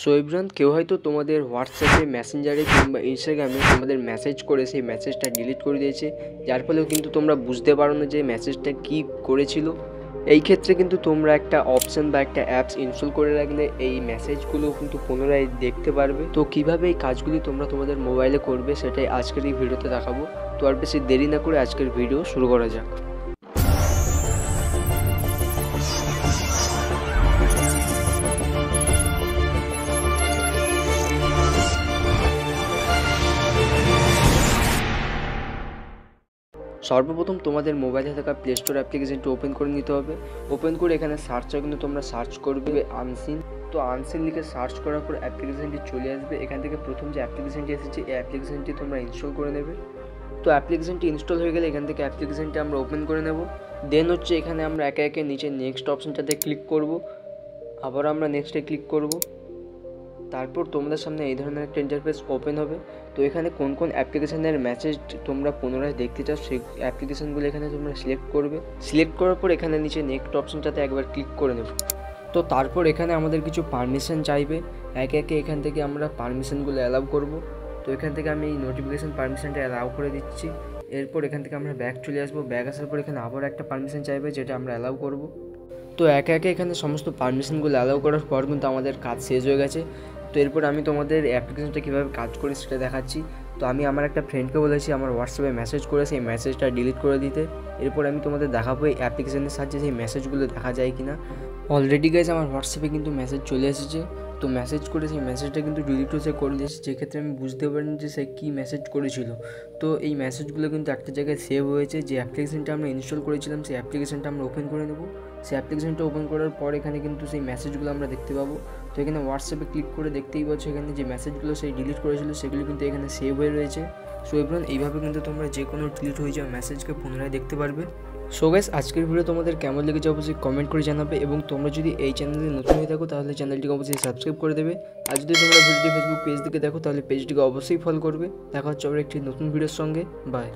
So everyone, কেউ হয়তো তোমাদের হোয়াটসঅ্যাপে, মেসেঞ্জারে কিংবা ইনস্টাগ্রামে তোমাদের মেসেজ করে সেই মেসেজটা ডিলিট করে দিয়েছে, যার ফলেও কিন্তু তোমরা বুঝতে পারো না যে মেসেজটা কী করেছিল। এই ক্ষেত্রে কিন্তু তোমরা একটা অপশান বা একটা অ্যাপস ইনস্টল করে রাখলে এই মেসেজগুলো কিন্তু পুনরায় দেখতে পারবে। তো কীভাবে এই কাজগুলি তোমরা তোমাদের মোবাইলে করবে সেটাই আজকের এই ভিডিওতে দেখাবো। তো আর বেশি দেরি না করে আজকের ভিডিও শুরু করা যাক। সর্বপ্রথম তোমাদের মোবাইলে থাকা প্লে স্টোর অ্যাপ্লিকেশনটি ওপেন করে নিতে হবে। ওপেন করে এখানে সার্চে কিন্তু তোমরা সার্চ করবে আনসিন। তো আনসিন লিখে সার্চ করার পর অ্যাপ্লিকেশনটি চলে আসবে। এখান থেকে প্রথম যে অ্যাপ্লিকেশনটি এসেছে এই অ্যাপ্লিকেশনটি তোমরা ইনস্টল করে নেবে। তো অ্যাপ্লিকেশনটি ইনস্টল হয়ে গেলে এখান থেকে অ্যাপ্লিকেশনটি আমরা ওপেন করে নেব। দেন হচ্ছে এখানে আমরা একে একে নিচে নেক্সট অপশানটাতে ক্লিক করব। আবার আমরা নেক্সটে ক্লিক করব। তারপর তোমাদের সামনে এই ধরনের একটা ইন্টারফেস ওপেন হবে। তো এখানে কোন কোন অ্যাপ্লিকেশনের মেসেজ তোমরা পুনরায় দেখতে চাও সেই অ্যাপ্লিকেশনগুলো এখানে তোমরা সিলেক্ট করবে। সিলেক্ট করার পর এখানে নিচে নেক্সট অপশানটাতে একবার ক্লিক করে নেব। তো তারপর এখানে আমাদের কিছু পারমিশন চাইবে। একে একে এখান থেকে আমরা পারমিশনগুলো অ্যালাউ করব। তো এখান থেকে আমি এই নোটিফিকেশান পারমিশনটা অ্যালাউ করে দিচ্ছি। এরপর এখান থেকে আমরা ব্যাক চলে আসবো। ব্যাক আসার পর এখানে আবার একটা পারমিশন চাইবে, যেটা আমরা অ্যালাউ করব। তো একে একে এখানে সমস্ত পারমিশনগুলো অ্যালাউ করার পর কিন্তু আমাদের কাজ শেষ হয়ে গেছে। তো এরপর আমি তোমাদের অ্যাপ্লিকেশনটা কীভাবে কাজ করি সেটা দেখাচ্ছি। তো আমি আমার একটা ফ্রেন্ডকে বলেছি আমার হোয়াটসঅ্যাপে মেসেজ করে সেই মেসেজটা ডিলিট করে দিতে। এরপর আমি তোমাদের দেখাবো এই অ্যাপ্লিকেশনের সাহায্যে সেই মেসেজগুলো দেখা যায় কি না। অলরেডি গাইজ আমার হোয়াটসঅ্যাপে কিন্তু মেসেজ চলে এসেছে। তো মেসেজ করে সেই মেসেজটা কিন্তু ডিলিটও সে করে দিয়েছে, যেক্ষেত্রে আমি বুঝতে পারিনি যে সে কী মেসেজ করেছিল। তো এই মেসেজগুলো কিন্তু একটা জায়গায় সেভ হয়েছে। যে অ্যাপ্লিকেশনটা আমরা ইনস্টল করেছিলাম সেই অ্যাপ্লিকেশনটা আমরা ওপেন করে নেব। সেই অ্যাপ্লিকেশনটা ওপেন করার পর এখানে কিন্তু সেই মেসেজগুলো আমরা দেখতে পাবো। তো এখানে হোয়াটসঅ্যাপে ক্লিক করে দেখতেই পাচ্ছ এখানে যে মেসেজগুলো সেই ডিলিট করেছিল সেগুলো কিন্তু এখানে সেভ হয়ে রয়েছে। সো এভরিওয়ান, এইভাবে কিন্তু তোমরা যে কোনো ডিলিট হয়ে যাওয়া মেসেজকে পুনরায় দেখতে পারবে। সো গাইস, আজকের ভিডিও তোমাদের কেমন লেগেছে অবশ্যই কমেন্ট করে জানাবে, এবং তোমরা যদি এই চ্যানেলে নতুন হয়ে থাকো তাহলে চ্যানেলটিকে অবশ্যই সাবস্ক্রাইব করে দেবে। আর যদি তোমরা ভিডিওটি ফেসবুক পেজ থেকে দেখো তাহলে পেজটিকে অবশ্যই ফলো করবে। দেখা হচ্ছে আবার একটি নতুন ভিডিওর সঙ্গে। বাই।